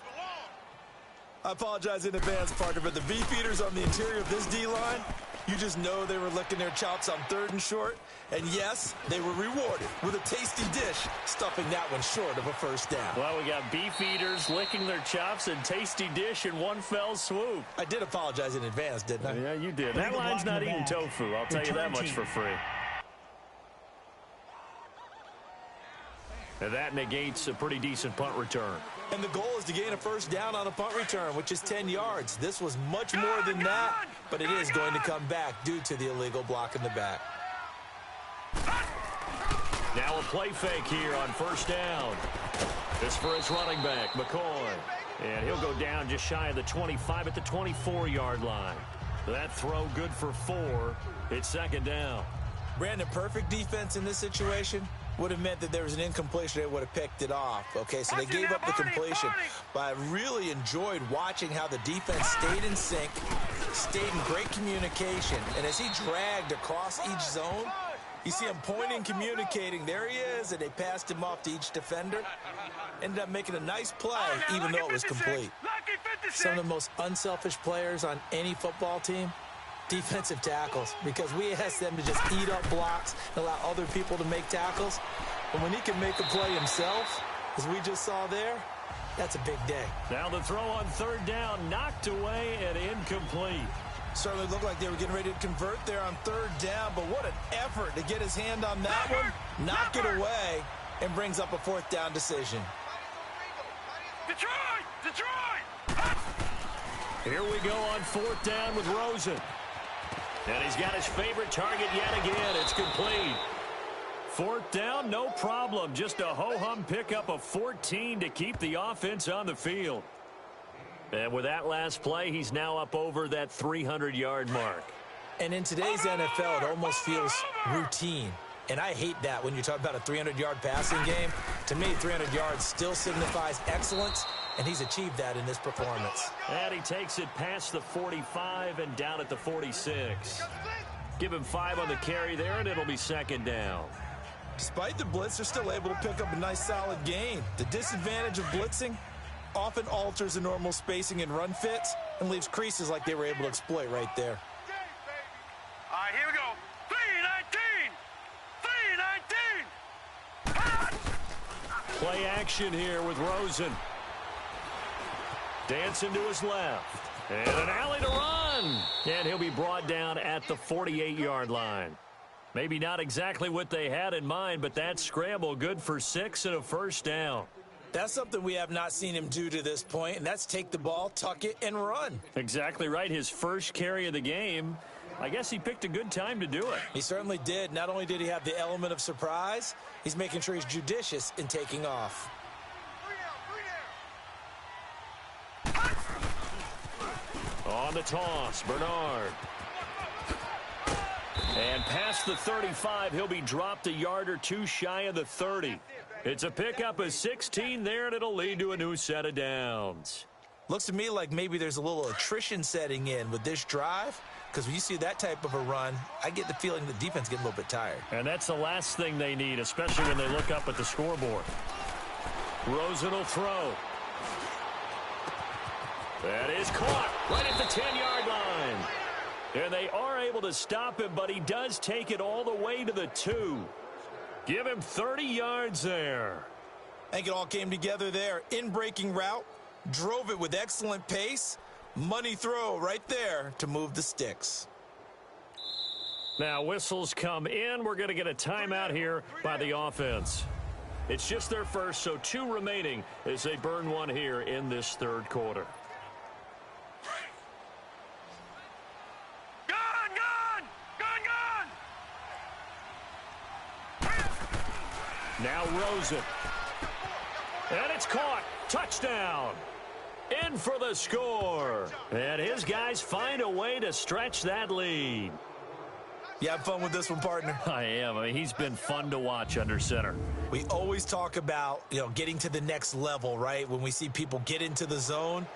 I apologize in advance, partner, but the beefeaters on the interior of this D-line, you just know they were licking their chops on 3rd and short. And yes, they were rewarded with a tasty dish, stuffing that one short of a first down. Well, we got beef eaters licking their chops and tasty dish in one fell swoop. I did apologize in advance, didn't I? Yeah, you did. That line's not eating tofu. I'll tell you that much for free. And that negates a pretty decent punt return. And the goal is to gain a first down on a punt return, which is 10 yards. This was much more than that, but it is going to come back due to the illegal block in the back. Now a play fake here on first down. This for his running back, McCoy. And he'll go down just shy of the 25 at the 24-yard line. That throw good for 4. It's second down. Brandon, perfect defense in this situation would have meant that there was an incompletion. They would have picked it off. Okay, so they gave up the completion. But I really enjoyed watching how the defense stayed in sync, stayed in great communication. And as he dragged across each zone, you see him pointing, communicating. There he is, and they passed him off to each defender. Ended up making a nice play, even though it was complete. Some of the most unselfish players on any football team, defensive tackles, because we ask them to just eat up blocks and allow other people to make tackles. But when he can make a play himself, as we just saw there, that's a big day. Now the throw on third down, knocked away and incomplete. Certainly looked like they were getting ready to convert there on third down, but what an effort to get his hand on that one, knock it away, and brings up a fourth down decision. Detroit! Here we go on fourth down with Rosen. And he's got his favorite target yet again. It's complete. Fourth down, no problem. Just a ho-hum pickup of 14 to keep the offense on the field. And with that last play, he's now up over that 300-yard mark. And in today's NFL, it almost feels routine. And I hate that when you talk about a 300-yard passing game. To me, 300 yards still signifies excellence, and he's achieved that in this performance. And he takes it past the 45 and down at the 46. Give him 5 on the carry there, and it'll be second down. Despite the blitz, they're still able to pick up a nice solid gain. The disadvantage of blitzing often alters the normal spacing and run fits and leaves creases like they were able to exploit right there. All right, here we go. 3-19. Play action here with Rosen. Dancing to his left. And an alley to run. And he'll be brought down at the 48-yard line. Maybe not exactly what they had in mind, but that scramble good for 6 and a first down. That's something we have not seen him do to this point, and that's take the ball, tuck it, and run. Exactly right. His first carry of the game. I guess he picked a good time to do it. He certainly did. Not only did he have the element of surprise, he's making sure he's judicious in taking off. On the toss, Bernard. And past the 35, he'll be dropped a yard or two shy of the 30. It's a pickup of 16 there, and it'll lead to a new set of downs. Looks to me like maybe there's a little attrition setting in with this drive, because when you see that type of a run, I get the feeling the defense getting a little bit tired. And that's the last thing they need, especially when they look up at the scoreboard. Rosen will throw. That is caught right at the 10-yard line. And they are able to stop him, but he does take it all the way to the 2. Give him 30 yards there. I think it all came together there. In-breaking route, drove it with excellent pace. Money throw right there to move the sticks. Now whistles come in. We're going to get a timeout here by the offense. It's just their first, so 2 remaining as they burn one here in this third quarter. Now Rosen. And it's caught. Touchdown. In for the score. And his guys find a way to stretch that lead. You have fun with this one, partner? I am. I mean, he's been fun to watch under center. We always talk about, getting to the next level, right? When we see people get into the zone,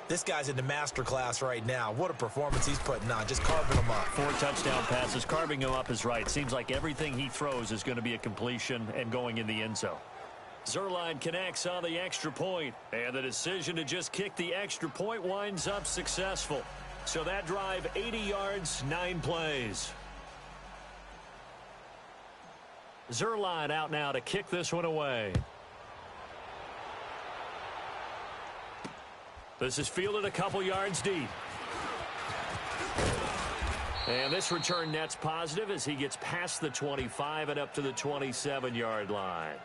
this guy's in the master class right now. What a performance he's putting on, just carving them up. 4 touchdown passes. Carving him up is right. Seems like everything he throws is going to be a completion and going in the end zone. Zuerlein connects on the extra point, and the decision to just kick the extra point winds up successful. So that drive, 80 yards, 9 plays. Zuerlein out now to kick this one away. This is fielded a couple yards deep. And this return net's positive as he gets past the 25 and up to the 27-yard line.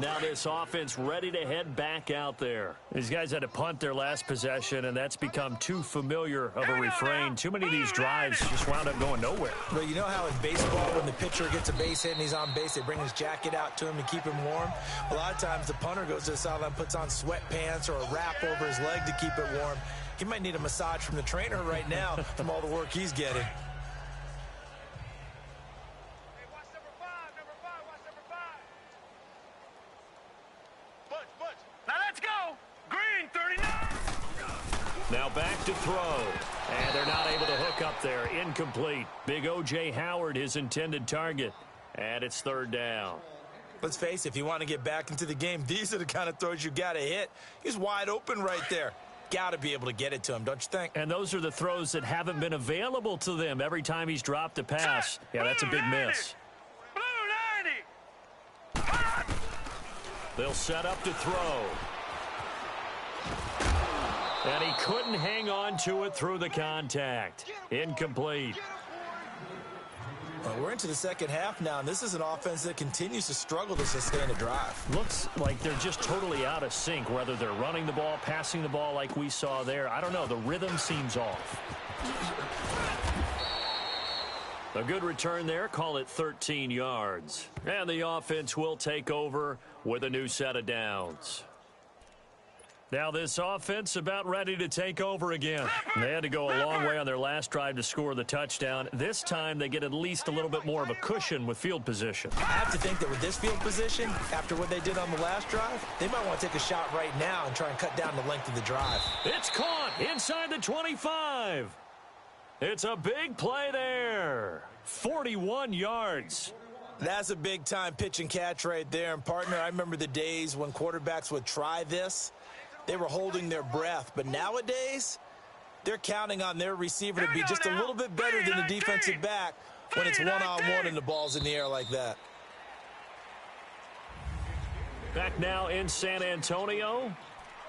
Now this offense ready to head back out there. These guys had to punt their last possession, and that's become too familiar of a refrain. Too many of these drives just wound up going nowhere. Well, you know how in baseball when the pitcher gets a base hit and he's on base, they bring his jacket out to him to keep him warm? A lot of times the punter goes to the sideline, puts on sweatpants or a wrap over his leg to keep it warm. He might need a massage from the trainer right now from all the work he's getting. Now back to throw. And they're not able to hook up there. Incomplete. Big O.J. Howard, his intended target. And it's 3rd down. Let's face it, if you want to get back into the game, these are the kind of throws you got to hit. He's wide open right there. Got to be able to get it to him, don't you think? And those are the throws that haven't been available to them every time he's dropped a pass. Yeah, that's a big miss. They'll set up to throw. And he couldn't hang on to it through the contact. Incomplete. Well, we're into the second half now, and this is an offense that continues to struggle to sustain a drive. Looks like they're just totally out of sync, whether they're running the ball, passing the ball like we saw there. I don't know. The rhythm seems off. A good return there. Call it 13 yards. And the offense will take over with a new set of downs. Now this offense about ready to take over again. They had to go a long way on their last drive to score the touchdown. This time they get at least a little bit more of a cushion with field position. I have to think that with this field position, after what they did on the last drive, they might want to take a shot right now and try and cut down the length of the drive. It's caught inside the 25. It's a big play there. 41 yards. That's a big-time pitch and catch right there. And, partner, I remember the days when quarterbacks would try this. They were holding their breath. But nowadays, they're counting on their receiver to be just a little bit better than the defensive back when it's one-on-one and the ball's in the air like that. Back now in San Antonio.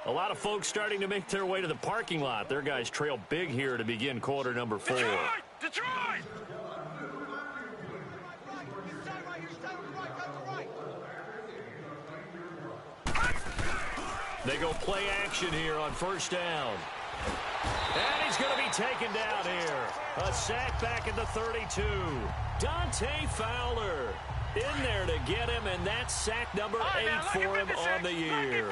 A lot of folks starting to make their way to the parking lot. Their guys trail big here to begin quarter number 4. Detroit! They go play action here on 1st down. And he's going to be taken down here. A sack back at the 32. Dante Fowler in there to get him, and that's sack number 8 for him on the year.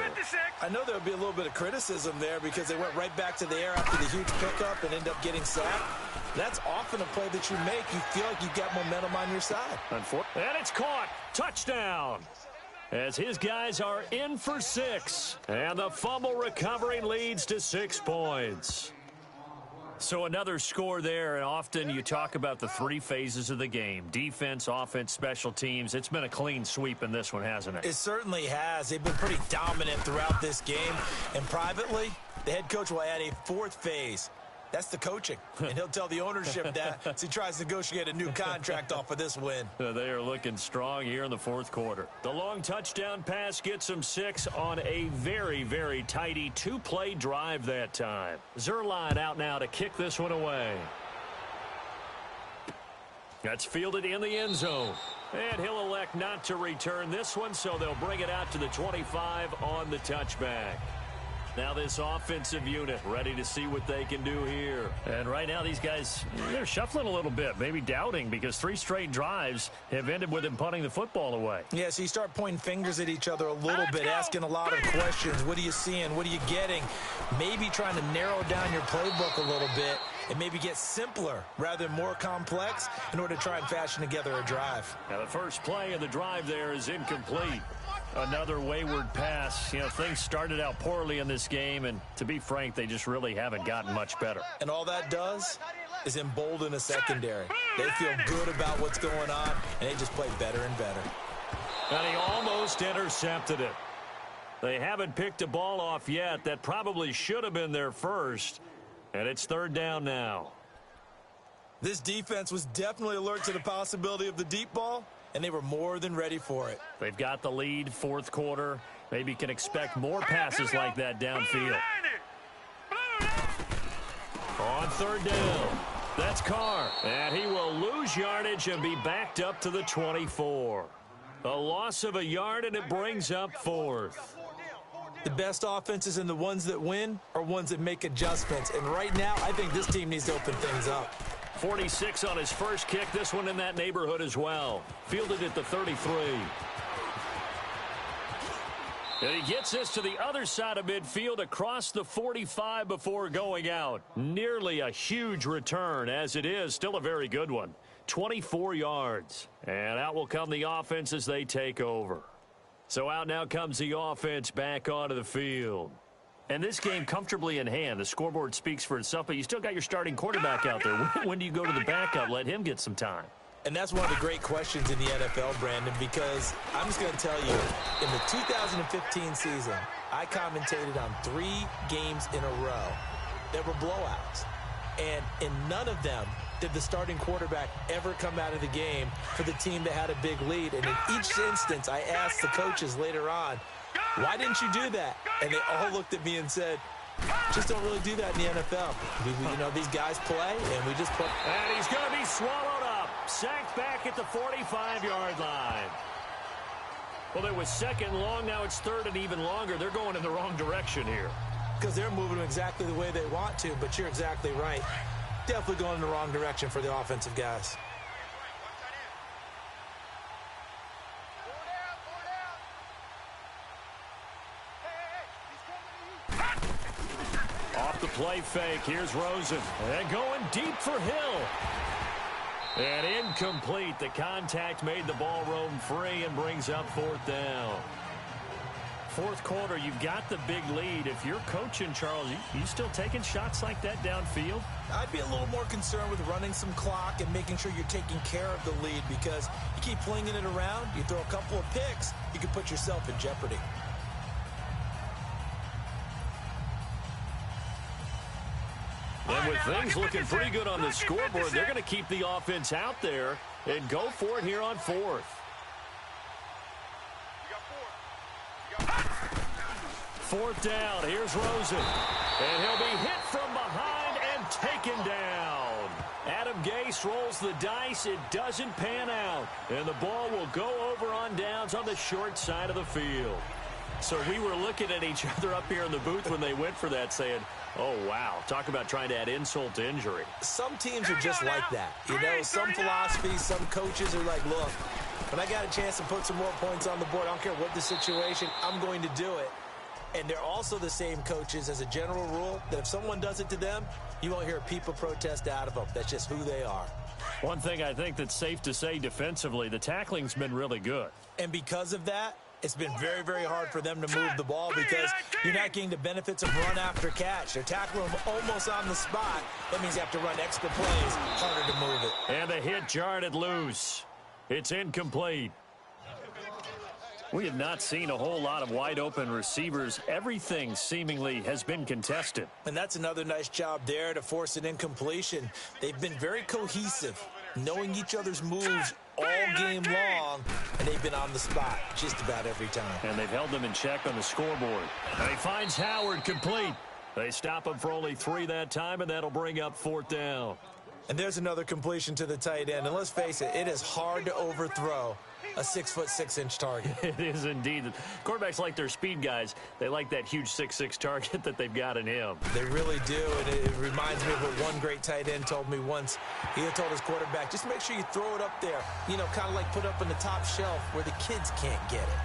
I know there'll be a little bit of criticism there because they went right back to the air after the huge pickup and end up getting sacked. That's often a play that you make. You feel like you've got momentum on your side. And it's caught. Touchdown. As his guys are in for 6. And the fumble recovery leads to 6 points. So another score there, and often you talk about the 3 phases of the game. Defense, offense, special teams. It's been a clean sweep in this one, hasn't it? It certainly has. They've been pretty dominant throughout this game. And privately, the head coach will add a 4th phase. That's the coaching. And he'll tell the ownership that as he tries to negotiate a new contract off of this win. They are looking strong here in the 4th quarter. The long touchdown pass gets them 6 on a very, very tidy 2-play drive that time. Zuerlein out now to kick this one away. That's fielded in the end zone. And he'll elect not to return this one, so they'll bring it out to the 25 on the touchback. Now this offensive unit ready to see what they can do here. And right now these guys, they're shuffling a little bit, maybe doubting, because 3 straight drives have ended with them punting the football away. Yeah, so you start pointing fingers at each other a little bit, asking a lot of questions. What are you seeing? What are you getting? Maybe trying to narrow down your playbook a little bit and maybe get simpler rather than more complex in order to try and fashion together a drive. Now the first play of the drive there is incomplete. Another wayward pass. You know, things started out poorly in this game, and to be frank, they just really haven't gotten much better. And all that does is embolden a secondary. They feel good about what's going on, and they just play better and better. And he almost intercepted it. They haven't picked a ball off yet. That probably should have been their first, and it's 3rd down now. This defense was definitely alert to the possibility of the deep ball, and they were more than ready for it. They've got the lead, 4th quarter. Maybe can expect more passes like that downfield. On 3rd down, that's Carr. And he will lose yardage and be backed up to the 24. A loss of a yard, and it brings up 4th. The best offenses and the ones that win are ones that make adjustments. And right now, I think this team needs to open things up. 46 on his first kick. This one in that neighborhood as well. Fielded at the 33. And he gets this to the other side of midfield across the 45 before going out. Nearly a huge return as it is. Still a very good one. 24 yards. And out will come the offense as they take over. So out now comes the offense back onto the field. And this game comfortably in hand. The scoreboard speaks for itself, but you still got your starting quarterback out there. When do you go to the backup? Let him get some time. And that's one of the great questions in the NFL, Brandon, because I'm just going to tell you, in the 2015 season, I commentated on 3 games in a row that were blowouts. And in none of them did the starting quarterback ever come out of the game for the team that had a big lead. And in each instance, I asked the coaches later on, why didn't you do that? And they all looked at me and said, just don't really do that in the NFL. You know, these guys play, and we just play. And he's going to be swallowed up. Sacked back at the 45-yard line. Well, it was 2nd and long. Now it's 3rd and even longer. They're going in the wrong direction here. Because they're moving exactly the way they want to, but you're exactly right. Definitely going in the wrong direction for the offensive guys. Off the play fake, here's Rosen. And going deep for Hill. And incomplete. The contact made the ball roam free and brings up 4th down. 4th quarter, you've got the big lead. If you're coaching, Charles, you still taking shots like that downfield? I'd be a little more concerned with running some clock and making sure you're taking care of the lead, because you keep flinging it around, you throw a couple of picks, you can put yourself in jeopardy. And with things looking pretty good on the scoreboard, they're going to keep the offense out there and go for it here on 4th. 4th down. Here's Rosen. And he'll be hit from behind and taken down. Adam Gase rolls the dice. It doesn't pan out. And the ball will go over on downs on the short side of the field. So we were looking at each other up here in the booth when they went for that, saying, oh, wow, talk about trying to add insult to injury. Some teams are just like that. You know, some philosophies, some coaches are like, look, when I got a chance to put some more points on the board, I don't care what the situation, I'm going to do it. And they're also the same coaches, as a general rule, that if someone does it to them, you won't hear a peep of protest out of them. That's just who they are. One thing I think that's safe to say defensively, the tackling's been really good. And because of that, it's been very, very hard for them to move the ball, because you're not getting the benefits of run after catch. They're tackling them almost on the spot. That means you have to run extra plays, harder to move it. And the hit jarred it loose. It's incomplete. We have not seen a whole lot of wide-open receivers. Everything seemingly has been contested. And that's another nice job there to force an incompletion. They've been very cohesive, knowing each other's moves all game long, and they've been on the spot just about every time. And they've held them in check on the scoreboard. And he finds Howard complete. They stop him for only 3 that time, and that'll bring up 4th down. And there's another completion to the tight end. And let's face it, it is hard to overthrow a 6'6" target. It is indeed. Quarterbacks like their speed guys. They like that huge 6'6" target that they've got in him. They really do, and it reminds me of what one great tight end told me once. He had told his quarterback, just make sure you throw it up there, you know, kind of like put up on the top shelf where the kids can't get it.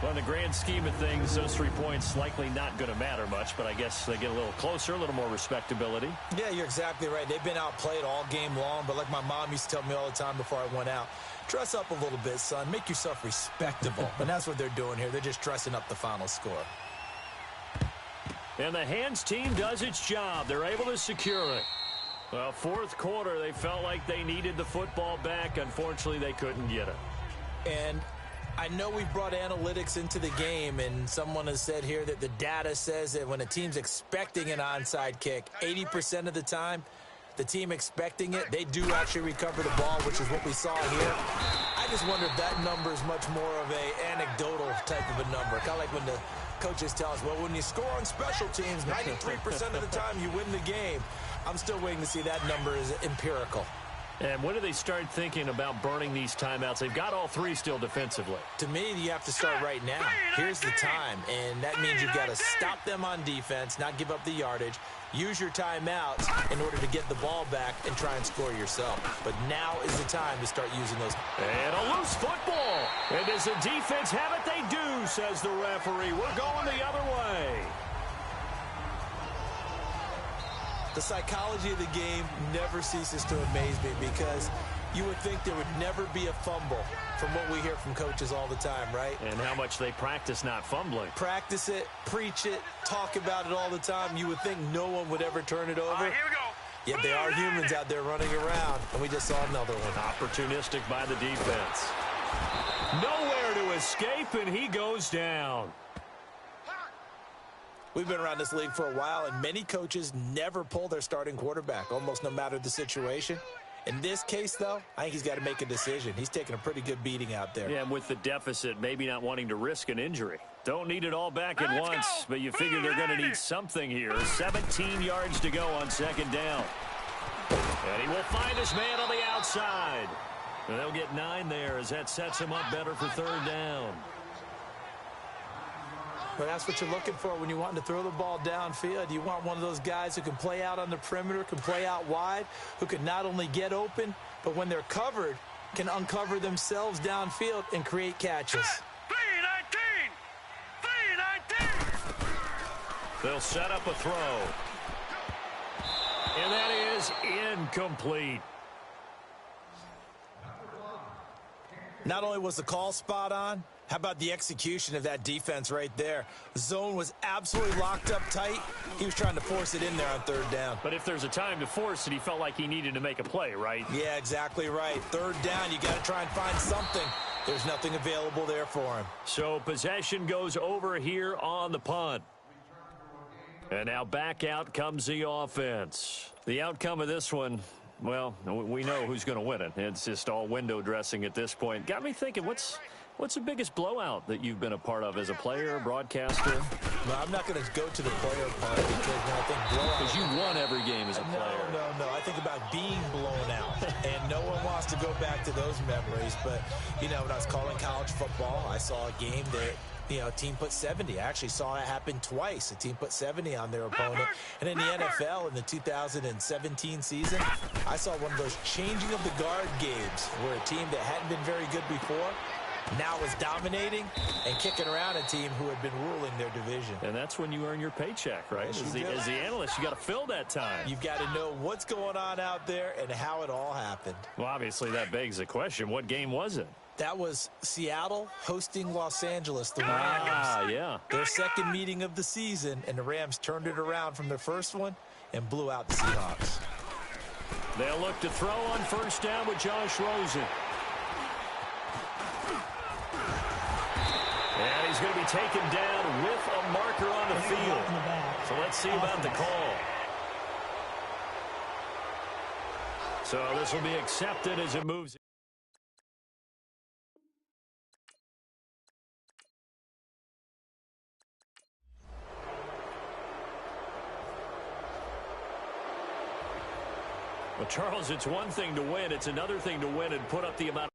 Well, in the grand scheme of things, those 3 points likely not going to matter much, but I guess they get a little closer, a little more respectability. Yeah, you're exactly right. They've been outplayed all game long, but like my mom used to tell me all the time before I went out, dress up a little bit, son. Make yourself respectable. And that's what they're doing here. They're just dressing up the final score. And the hands team does its job. They're able to secure it. Well, fourth quarter, they felt like they needed the football back. Unfortunately, they couldn't get it. And I know we brought analytics into the game, and someone has said here that the data says that when a team's expecting an onside kick, 80% of the time, the team expecting it, they do actually recover the ball, which is what we saw here. I just wonder if that number is much more of a anecdotal type of a number. Kind of like when the coaches tell us, well, when you score on special teams, 93% of the time you win the game. I'm still waiting to see that number is empirical. And when do they start thinking about burning these timeouts? They've got all 3 still defensively. To me, you have to start right now. Here's the time, and that means you've got to stop them on defense, not give up the yardage, use your timeouts in order to get the ball back and try and score yourself. But now is the time to start using those. And a loose football. And does the defense have it? They do, says the referee. We're going the other way. The psychology of the game never ceases to amaze me because you would think there would never be a fumble from what we hear from coaches all the time, right? And how much they practice not fumbling. Practice it, preach it, talk about it all the time. You would think no one would ever turn it over. All right, here we go. Yet they are humans out there running around, and we just saw another one. Opportunistic by the defense. Nowhere to escape, and he goes down. We've been around this league for a while, and many coaches never pull their starting quarterback, almost no matter the situation. In this case, though, I think he's got to make a decision. He's taking a pretty good beating out there. Yeah, and with the deficit, maybe not wanting to risk an injury. Don't need it all back at once, but you figure they're going to need something here. 17 yards to go on second down. And he will find his man on the outside. And they'll get 9 there as that sets him up better for third down. But that's what you're looking for when you want to throw the ball downfield. You want one of those guys who can play out on the perimeter, can play out wide, who can not only get open, but when they're covered, can uncover themselves downfield and create catches. 3-19! They'll set up a throw. And that is incomplete. Not only was the call spot on, how about the execution of that defense right there? The zone was absolutely locked up tight. He was trying to force it in there on third down. But if there's a time to force it, he felt like he needed to make a play, right? Yeah, exactly right. Third down, you got to try and find something. There's nothing available there for him. So possession goes over here on the punt. And now back out comes the offense. The outcome of this one, well, we know who's going to win it. It's just all window dressing at this point. Got me thinking, what's the biggest blowout that you've been a part of as a player, broadcaster? No, I'm not going to go to the player part because when I think blowout. Because you won every game as a player. No. I think about being blown out. And no one wants to go back to those memories. But, you know, when I was calling college football, I saw a game that, you know, a team put 70. I actually saw it happen twice. A team put 70 on their opponent. And in the NFL, in the 2017 season, I saw one of those changing of the guard games where a team that hadn't been very good before now is dominating and kicking around a team who had been ruling their division. And that's when you earn your paycheck, right? Yes, As the analyst, you got to fill that time. You've got to know what's going on out there and how it all happened. Well, obviously, that begs the question, what game was it? That was Seattle hosting Los Angeles, the Rams. Yeah. Their second meeting of the season, and the Rams turned it around from their first one and blew out the Seahawks. They'll look to throw on first down with Josh Rosen. And he's going to be taken down with a marker on the field. So let's see about the call. So this will be accepted as it moves. Well, Charles, it's one thing to win. It's another thing to win and put up the amount.